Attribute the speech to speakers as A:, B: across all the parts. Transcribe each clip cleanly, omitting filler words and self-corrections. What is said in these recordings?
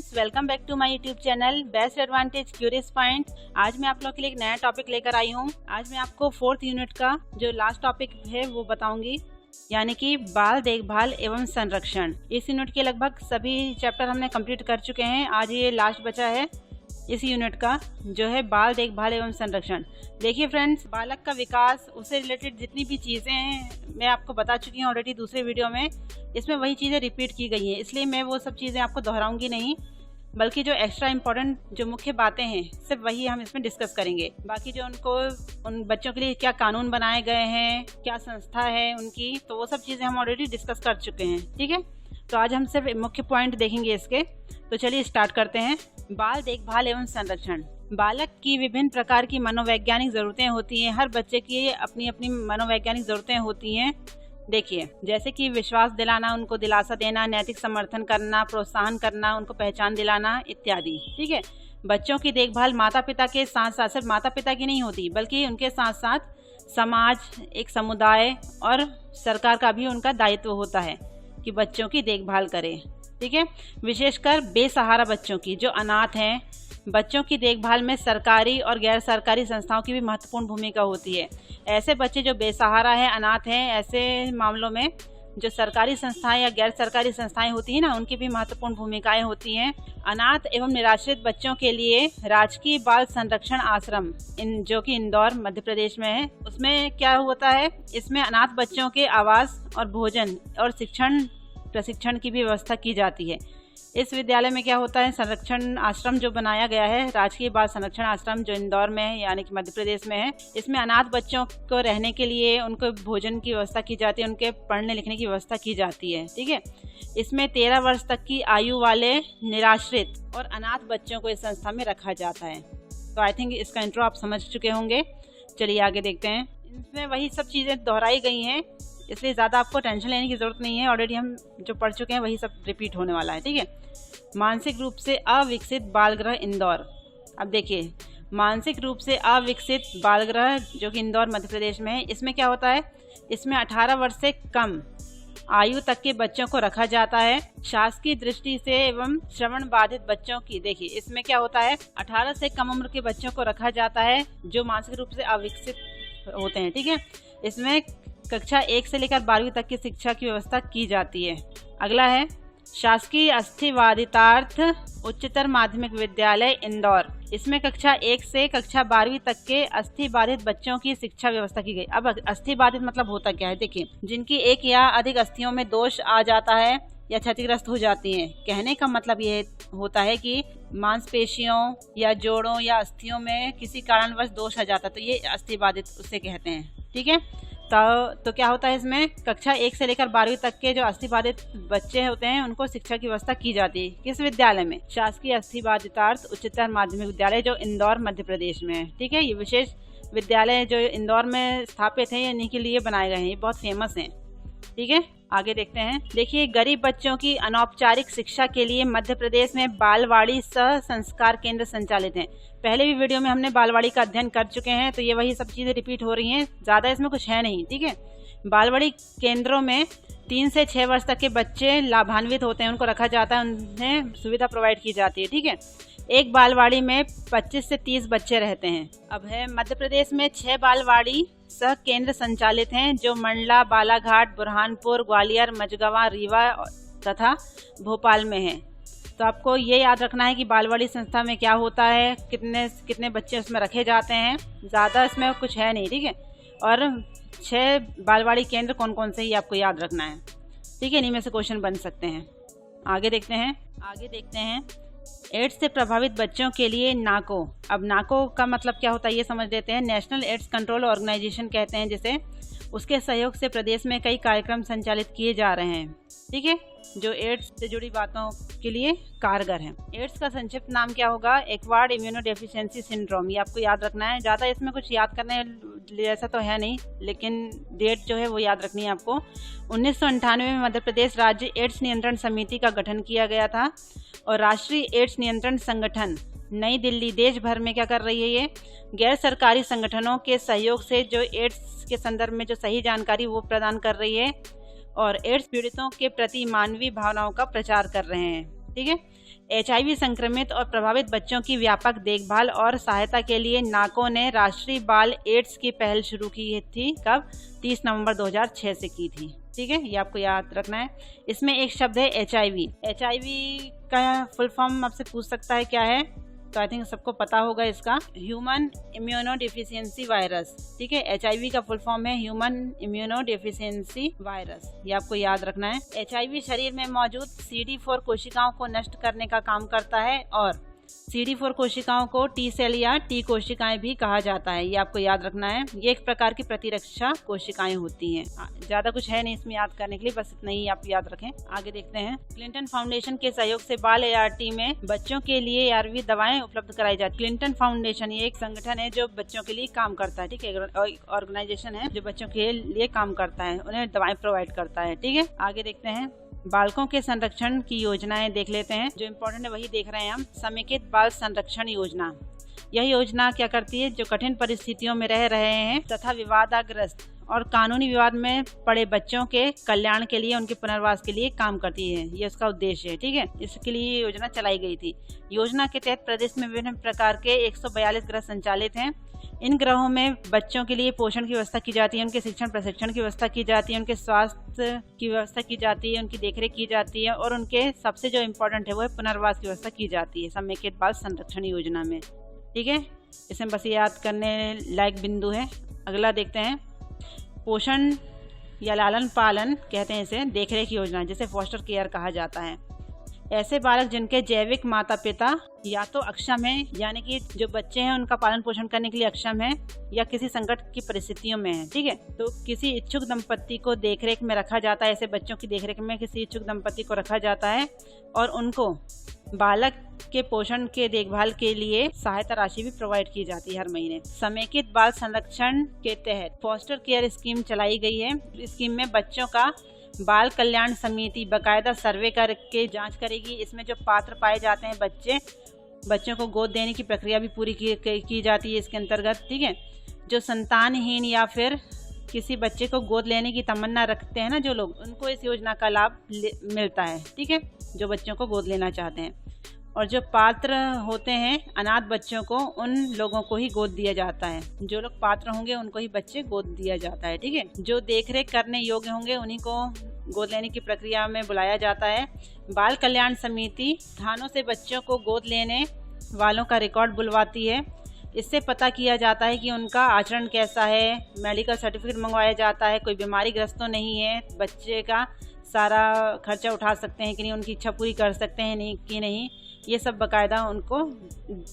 A: Friends, welcome back to my YouTube channel best advantage curious point. आज मैं आप लोग के लिए एक नया टॉपिक लेकर आई हूँ। आज मैं आपको 4th यूनिट का जो लास्ट टॉपिक है वो बताऊंगी, यानी कि बाल देखभाल एवं संरक्षण। इस यूनिट के लगभग सभी चैप्टर हमने कंप्लीट कर चुके हैं। आज ये लास्ट बचा है इस यूनिट का, जो है बाल देखभाल एवं संरक्षण। देखिए फ्रेंड्स, बालक का विकास, उससे रिलेटेड जितनी भी चीज़ें हैं मैं आपको बता चुकी हूँ ऑलरेडी दूसरे वीडियो में। इसमें वही चीज़ें रिपीट की गई हैं, इसलिए मैं वो सब चीज़ें आपको दोहराऊंगी नहीं, बल्कि जो एक्स्ट्रा इंपॉर्टेंट जो मुख्य बातें हैं सिर्फ वही हम इसमें डिस्कस करेंगे। बाकी जो उन बच्चों के लिए क्या कानून बनाए गए हैं, क्या संस्था है उनकी, तो वो सब चीज़ें हम ऑलरेडी डिस्कस कर चुके हैं। ठीक है, तो आज हम सिर्फ मुख्य पॉइंट देखेंगे इसके। तो चलिए स्टार्ट करते हैं। बाल देखभाल एवं संरक्षण। बालक की विभिन्न प्रकार की मनोवैज्ञानिक जरूरतें होती हैं। हर बच्चे की अपनी अपनी मनोवैज्ञानिक जरूरतें होती हैं। देखिए, जैसे कि विश्वास दिलाना, उनको दिलासा देना, नैतिक समर्थन करना, प्रोत्साहन करना, उनको पहचान दिलाना इत्यादि। ठीक है, बच्चों की देखभाल माता पिता के साथ साथ सिर्फ माता पिता की नहीं होती, बल्कि उनके साथ साथ समाज, एक समुदाय और सरकार का भी उनका दायित्व होता है कि बच्चों की देखभाल करें। ठीक है, विशेषकर बेसहारा बच्चों की, जो अनाथ हैं, बच्चों की देखभाल में सरकारी और गैर सरकारी संस्थाओं की भी महत्वपूर्ण भूमिका होती है। ऐसे बच्चे जो बेसहारा हैं, अनाथ हैं, ऐसे मामलों में जो सरकारी संस्थाएं या गैर सरकारी संस्थाएं होती हैं ना, उनकी भी महत्वपूर्ण भूमिकाएं होती हैं। अनाथ एवं निराश्रित बच्चों के लिए राजकीय बाल संरक्षण आश्रम, जो कि इंदौर मध्य प्रदेश में है, उसमें क्या होता है, इसमें अनाथ बच्चों के आवास और भोजन और प्रशिक्षण की भी व्यवस्था की जाती है। इस विद्यालय में क्या होता है, संरक्षण आश्रम जो बनाया गया है, राजकीय बाल संरक्षण आश्रम, जो इंदौर में है यानी कि मध्य प्रदेश में है, इसमें अनाथ बच्चों को रहने के लिए उनको भोजन की व्यवस्था की जाती है, उनके पढ़ने लिखने की व्यवस्था की जाती है। ठीक है, इसमें 13 वर्ष तक की आयु वाले निराश्रित और अनाथ बच्चों को इस संस्था में रखा जाता है। तो आई थिंक इसका इंट्रो आप समझ चुके होंगे। चलिए आगे देखते हैं। इसमें वही सब चीज़ें दोहराई गई हैं, इसलिए ज़्यादा आपको टेंशन लेने की ज़रूरत नहीं है। ऑलरेडी हम जो पढ़ चुके हैं वही सब रिपीट होने वाला है। ठीक है, मानसिक रूप से अविकसित बालगृह इंदौर। अब देखिए, मानसिक रूप से अविकसित बालगृह जो कि इंदौर मध्य प्रदेश में है, इसमें क्या होता है, इसमें 18 वर्ष से कम आयु तक के बच्चों को रखा जाता है। शासकीय दृष्टि से एवं श्रवण बाधित बच्चों की, देखिए इसमें क्या होता है, 18 से कम उम्र के बच्चों को रखा जाता है जो मानसिक रूप से अविकसित होते हैं। ठीक है, इसमें कक्षा 1 से लेकर 12वीं तक की शिक्षा की व्यवस्था की जाती है। अगला है शासकीय अस्थिबाधितार्थ उच्चतर माध्यमिक विद्यालय इंदौर। इसमें कक्षा 1 से कक्षा 12वीं तक के अस्थिबाधित बच्चों की शिक्षा व्यवस्था की गई। अब अस्थिबाधित मतलब होता क्या है, देखिए, जिनकी एक या अधिक अस्थियों में दोष आ जाता है या क्षतिग्रस्त हो जाती हैं। कहने का मतलब ये होता है कि मांसपेशियों या जोड़ों या अस्थियों में किसी कारणवश दोष आ जाता है, तो ये अस्थिबाधित उसे कहते हैं। ठीक है, तो क्या होता है, इसमें कक्षा 1 से लेकर 12वीं तक के जो अस्थिबाधित बच्चे होते हैं उनको शिक्षा की व्यवस्था की जाती है। किस विद्यालय में, शासकीय अस्थिबाधितार्थ उच्चतर माध्यमिक विद्यालय जो इंदौर मध्य प्रदेश में है। ठीक है, ये विशेष विद्यालय जो इंदौर में स्थापित है, इन्हीं के लिए बनाए गए हैं, ये बहुत फेमस हैं। ठीक है, आगे देखते हैं। देखिए, गरीब बच्चों की अनौपचारिक शिक्षा के लिए मध्य प्रदेश में बालवाड़ी सह संस्कार केंद्र संचालित हैं। पहले भी वीडियो में हमने बालवाड़ी का अध्ययन कर चुके हैं, तो ये वही सब चीजें रिपीट हो रही हैं, ज्यादा इसमें कुछ है नहीं। ठीक है, बालवाड़ी केंद्रों में 3 से 6 वर्ष तक के बच्चे लाभान्वित होते हैं, उनको रखा जाता है, उन्हें सुविधा प्रोवाइड की जाती है। ठीक है, एक बालवाड़ी में 25 से 30 बच्चे रहते हैं। अब है, मध्य प्रदेश में 6 बालवाड़ी सह केंद्र संचालित हैं, जो मंडला, बालाघाट, बुरहानपुर, ग्वालियर, मझगांव, रीवा तथा भोपाल में हैं। तो आपको ये याद रखना है कि बालवाड़ी संस्था में क्या होता है, कितने बच्चे उसमें रखे जाते हैं, ज़्यादा इसमें कुछ है नहीं। ठीक है, और 6 बालवाड़ी केंद्र कौन कौन से, ये आपको याद रखना है। ठीक है, इन्हीं में से क्वेश्चन बन सकते हैं। आगे देखते हैं। एड्स से प्रभावित बच्चों के लिए नाको। अब नाको का मतलब क्या होता है ये समझ लेते हैं। नेशनल एड्स कंट्रोल ऑर्गेनाइजेशन कहते हैं जिसे। उसके सहयोग से प्रदेश में कई कार्यक्रम संचालित किए जा रहे हैं। ठीक है, जो एड्स से जुड़ी बातों के लिए कारगर हैं। एड्स का संक्षिप्त नाम क्या होगा, एक्वायर्ड इम्यूनोडेफिशिएंसी सिंड्रोम। ये आपको याद रखना है। ज़्यादा इसमें कुछ याद करने जैसा तो है नहीं, लेकिन डेट जो है वो याद रखनी है आपको। 1998 में मध्य प्रदेश राज्य एड्स नियंत्रण समिति का गठन किया गया था, और राष्ट्रीय एड्स नियंत्रण संगठन नई दिल्ली देश भर में क्या कर रही है, ये गैर सरकारी संगठनों के सहयोग से जो एड्स के संदर्भ में जो सही जानकारी वो प्रदान कर रही है, और एड्स पीड़ितों के प्रति मानवीय भावनाओं का प्रचार कर रहे हैं। ठीक है, HIV संक्रमित और प्रभावित बच्चों की व्यापक देखभाल और सहायता के लिए नाको ने राष्ट्रीय बाल एड्स की पहल शुरू की थी। कब? 30 नवंबर 2006 से की थी। ठीक है, ये आपको याद रखना है। इसमें एक शब्द है HIV। HIV का फुल फॉर्म आपसे पूछ सकता है क्या है, तो आई थिंक सबको पता होगा इसका, ह्यूमन इम्यूनो डिफिशियंसी वायरस। ठीक है, HIV का फुल फॉर्म है ह्यूमन इम्यूनो डिफिशियंसी वायरस, ये आपको याद रखना है। HIV शरीर में मौजूद CD4 कोशिकाओं को नष्ट करने का काम करता है और CD4 कोशिकाओं को T सेल या T कोशिकाएं भी कहा जाता है, ये आपको याद रखना है। ये एक प्रकार की प्रतिरक्षा कोशिकाएं होती हैं। ज्यादा कुछ है नहीं इसमें याद करने के लिए, बस इतना ही आप याद रखें। आगे देखते हैं। क्लिंटन फाउंडेशन के सहयोग से बाल ART में बच्चों के लिए ARV दवाएं उपलब्ध कराई जाती है। क्लिंटन फाउंडेशन ये एक संगठन है जो बच्चों के लिए काम करता है। ठीक है, ऑर्गेनाइजेशन है जो बच्चों के लिए काम करता है, उन्हें दवाएं प्रोवाइड करता है। ठीक है, आगे देखते हैं। बालकों के संरक्षण की योजनाएं देख लेते हैं। जो इम्पोर्टेंट है वही देख रहे हैं हम। समेकित बाल संरक्षण योजना, यह योजना क्या करती है? जो कठिन परिस्थितियों में रह रहे हैं तथा विवादाग्रस्त और कानूनी विवाद में पड़े बच्चों के कल्याण के लिए, उनके पुनर्वास के लिए काम करती है। ये उसका उद्देश्य है। ठीक है, इसके लिए ये योजना चलाई गई थी। योजना के तहत प्रदेश में विभिन्न प्रकार के 142 गृह संचालित हैं। इन गृहों में बच्चों के लिए पोषण की व्यवस्था की जाती है, उनके शिक्षण प्रशिक्षण की व्यवस्था की जाती है, उनके स्वास्थ्य की व्यवस्था की जाती है, उनकी देखरेख की जाती है और उनके सबसे जो इम्पोर्टेंट है वो है पुनर्वास की व्यवस्था की जाती है समेकित बाल संरक्षण योजना में। ठीक है, इसमें बस याद करने लायक बिंदु है। अगला देखते हैं। पोषण या लालन पालन कहते हैं इसे, देखरेख योजना, जिसे फॉस्टर केयर कहा जाता है। ऐसे बालक जिनके जैविक माता पिता या तो अक्षम है, यानी कि जो बच्चे हैं उनका पालन पोषण करने के लिए अक्षम है, या किसी संकट की परिस्थितियों में है। ठीक है, तो किसी इच्छुक दंपति को देखरेख में रखा जाता है। ऐसे बच्चों की देखरेख में किसी इच्छुक दंपति को रखा जाता है और उनको बालक के पोषण के देखभाल के लिए सहायता राशि भी प्रोवाइड की जाती है हर महीने। समेकित बाल संरक्षण के तहत फॉस्टर केयर स्कीम चलाई गई है। इस स्कीम में बच्चों का बाल कल्याण समिति बाकायदा सर्वे करके जांच करेगी। इसमें जो पात्र पाए जाते हैं बच्चों को गोद देने की प्रक्रिया भी पूरी की जाती है इसके अंतर्गत। ठीक है, जो संतानहीन या फिर किसी बच्चे को गोद लेने की तमन्ना रखते हैं ना जो लोग, उनको इस योजना का लाभ मिलता है। ठीक है, जो बच्चों को गोद लेना चाहते हैं। और जो पात्र होते हैं अनाथ बच्चों को, उन लोगों को ही गोद दिया जाता है। जो लोग पात्र होंगे उनको ही बच्चे गोद दिया जाता है। ठीक है, जो देखरेख करने योग्य होंगे उन्हीं को गोद लेने की प्रक्रिया में बुलाया जाता है। बाल कल्याण समिति थानों से बच्चों को गोद लेने वालों का रिकॉर्ड बुलवाती है। इससे पता किया जाता है कि उनका आचरण कैसा है, मेडिकल सर्टिफिकेट मंगवाया जाता है, कोई बीमारी ग्रस्त तो नहीं है, बच्चे का सारा खर्चा उठा सकते हैं कि नहीं, उनकी इच्छा पूरी कर सकते हैं नहीं कि नहीं, ये सब बाकायदा उनको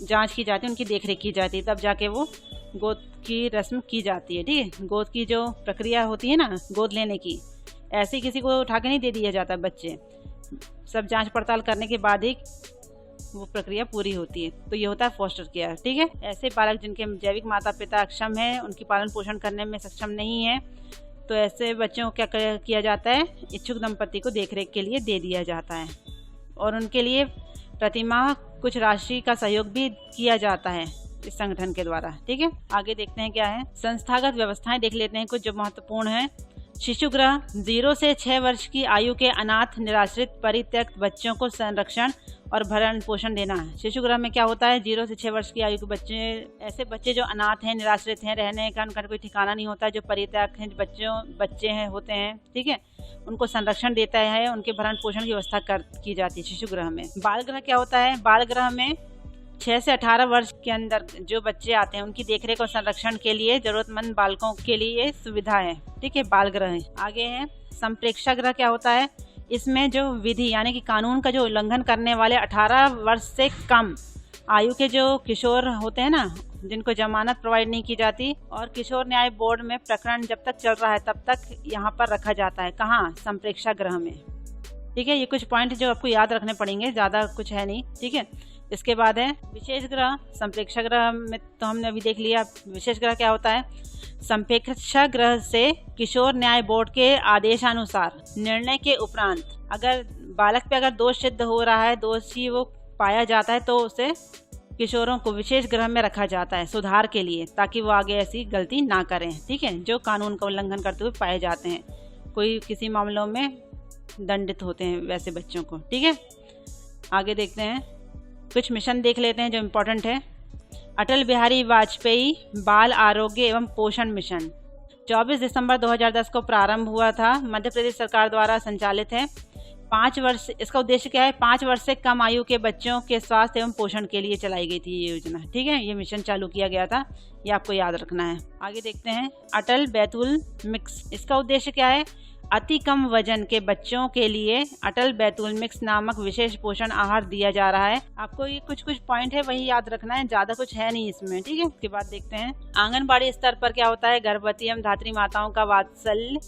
A: जांच की जाती है, उनकी देखरेख की जाती है, तब जाके वो गोद की रस्म की जाती है। ठीक है, गोद की जो प्रक्रिया होती है ना गोद लेने की, ऐसे किसी को उठा के नहीं दे दिया जाता बच्चे, सब जांच पड़ताल करने के बाद ही वो प्रक्रिया पूरी होती है। तो ये होता है फॉस्टर केयर। ठीक है, ऐसे बालक जिनके जैविक माता पिता अक्षम है, उनकी पालन पोषण करने में सक्षम नहीं है, तो ऐसे बच्चों को क्या किया जाता है, इच्छुक दंपति को देखरेख के लिए दे दिया जाता है और उनके लिए प्रतिमाह कुछ राशि का सहयोग भी किया जाता है इस संगठन के द्वारा। ठीक है, आगे देखते हैं क्या है। संस्थागत व्यवस्थाएं देख लेते हैं कुछ जो महत्वपूर्ण है। शिशु गृह 0 से 6 वर्ष की आयु के अनाथ, निराश्रित, परित्यक्त बच्चों को संरक्षण और भरण पोषण देना है। शिशु गृह में क्या होता है, 0 से 6 वर्ष की आयु के बच्चे, ऐसे बच्चे जो अनाथ हैं, निराश्रित हैं, रहने का उनका कोई ठिकाना नहीं होता, जो परित्यक्त हैं, बच्चे हैं होते हैं। ठीक है, उनको संरक्षण देता है, उनके भरण पोषण की व्यवस्था की जाती है शिशु गृह में। बाल गृह क्या होता है, बाल गृह में 6 से 18 वर्ष के अंदर जो बच्चे आते हैं उनकी देखरेख और संरक्षण के लिए जरूरतमंद बालकों के लिए सुविधा है। ठीक है, बाल गृह है। आगे है संप्रेक्षा गृह क्या होता है, इसमें जो विधि यानी कि कानून का जो उल्लंघन करने वाले 18 वर्ष से कम आयु के जो किशोर होते हैं ना, जिनको जमानत प्रोवाइड नहीं की जाती, और किशोर न्याय बोर्ड में प्रकरण जब तक चल रहा है तब तक यहाँ पर रखा जाता है। कहाँ, संप्रेक्षा गृह में। ठीक है, ये कुछ पॉइंट जो आपको याद रखने पड़ेंगे, ज्यादा कुछ है नहीं। ठीक है, इसके बाद है विशेष गृह। संप्रेक्षा गृह में तो हमने अभी देख लिया। विशेष गृह क्या होता है, संप्रेक्षा गृह से किशोर न्याय बोर्ड के आदेशानुसार निर्णय के उपरांत अगर बालक पे अगर दोष सिद्ध हो रहा है, दोषी वो पाया जाता है, तो उसे किशोरों को विशेष गृह में रखा जाता है सुधार के लिए, ताकि वो आगे ऐसी गलती ना करें। ठीक है, जो कानून का उल्लंघन करते हुए पाए जाते हैं, कोई किसी मामलों में दंडित होते हैं वैसे बच्चों को। ठीक है, आगे देखते हैं, कुछ मिशन देख लेते हैं जो इम्पोर्टेंट है। अटल बिहारी वाजपेयी बाल आरोग्य एवं पोषण मिशन 24 दिसंबर 2010 को प्रारंभ हुआ था, मध्य प्रदेश सरकार द्वारा संचालित है। 5 वर्ष, इसका उद्देश्य क्या है? 5 वर्ष से कम आयु के बच्चों के स्वास्थ्य एवं पोषण के लिए चलाई गई थी ये योजना। ठीक है, ये मिशन चालू किया गया था, ये आपको याद रखना है। आगे देखते हैं, अटल बैतूल मिक्स, इसका उद्देश्य क्या है? अति कम वजन के बच्चों के लिए अटल बैतूल मिक्स नामक विशेष पोषण आहार दिया जा रहा है। आपको ये कुछ पॉइंट है वही याद रखना है, ज्यादा कुछ है नहीं इसमें। ठीक है, उसके बाद देखते हैं आंगनबाड़ी स्तर पर क्या होता है। गर्भवती एवं धात्री माताओं का वात्सल्य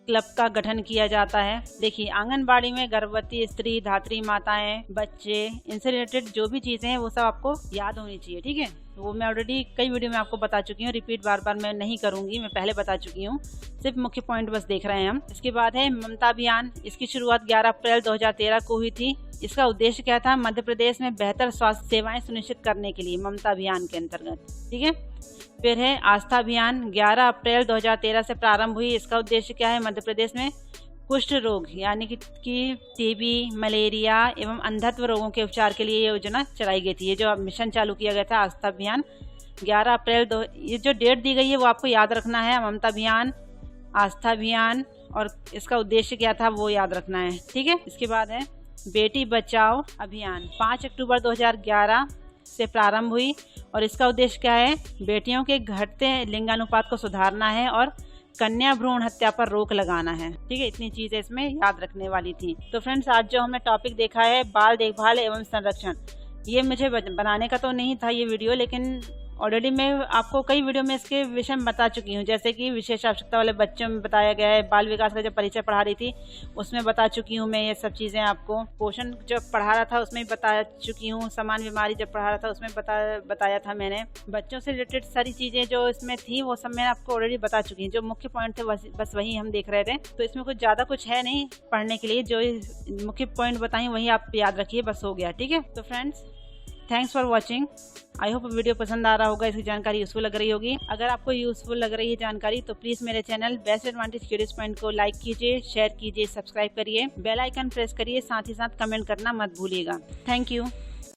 A: क्लब का गठन किया जाता है। देखिए, आंगनबाड़ी में गर्भवती स्त्री, धात्री माताएं, बच्चे, इनसे रिलेटेड जो भी चीजें हैं वो सब आपको याद होनी चाहिए। ठीक है, वो मैं ऑलरेडी कई वीडियो में आपको बता चुकी हूँ, रिपीट बार बार मैं नहीं करूंगी, मैं पहले बता चुकी हूँ, सिर्फ मुख्य पॉइंट बस देख रहे हैं हम। इसके बाद है ममता अभियान, इसकी शुरुआत 11 अप्रैल 2013 को हुई थी। इसका उद्देश्य क्या था? मध्य प्रदेश में बेहतर स्वास्थ्य सेवाएं सुनिश्चित करने के लिए, ममता अभियान के अंतर्गत। ठीक है, फिर है आस्था अभियान, 11 अप्रैल 2013 से प्रारंभ हुई। इसका उद्देश्य क्या है? मध्य प्रदेश में कुष्ठ रोग यानी कि टीबी, मलेरिया एवं अंधत्व रोगों के उपचार के लिए योजना चलाई गई थी। ये जो मिशन चालू किया गया था आस्था अभियान 11 अप्रैल ये जो डेट दी गई है वो आपको याद रखना है। ममता अभियान, आस्था अभियान, और इसका उद्देश्य क्या था वो याद रखना है। ठीक है, इसके बाद है बेटी बचाओ अभियान, 5 अक्टूबर 2011 से प्रारंभ हुई और इसका उद्देश्य क्या है? बेटियों के घटते लिंगानुपात को सुधारना है और कन्या भ्रूण हत्या पर रोक लगाना है। ठीक है, इतनी चीजें इसमें याद रखने वाली थी। तो फ्रेंड्स, आज जो हमने टॉपिक देखा है बाल देखभाल एवं संरक्षण, ये मुझे बनाने का तो नहीं था ये वीडियो, लेकिन ऑलरेडी मैं आपको कई वीडियो में इसके विषय में बता चुकी हूँ। जैसे कि विशेष आवश्यकता वाले बच्चों में बताया गया है, बाल विकास का जब परिचय पढ़ा रही थी उसमें बता चुकी हूँ मैं ये सब चीज़ें आपको। पोषण जब पढ़ा रहा था उसमें बता चुकी हूँ। समान बीमारी जब पढ़ा रहा था उसमें बताया था मैंने। बच्चों से रिलेटेड सारी चीज़ें जो इसमें थी वो सब मैंने आपको ऑलरेडी बता चुकी हूँ। जो मुख्य पॉइंट थे बस वही हम देख रहे थे, तो इसमें कुछ ज़्यादा कुछ है नहीं पढ़ने के लिए। जो मुख्य पॉइंट बताई वही आप याद रखिए, बस हो गया। ठीक है, तो friends, thanks for watching. I hope video पसंद आ रहा होगा, इसकी जानकारी यूजफुल लग रही होगी। अगर आपको यूजफुल लग रही है जानकारी तो प्लीज़ मेरे channel best advantage curious point को लाइक कीजिए, शेयर कीजिए, सब्सक्राइब करिए, बेल आइकन प्रेस करिए, साथ ही साथ कमेंट करना मत भूलिएगा। Thank you.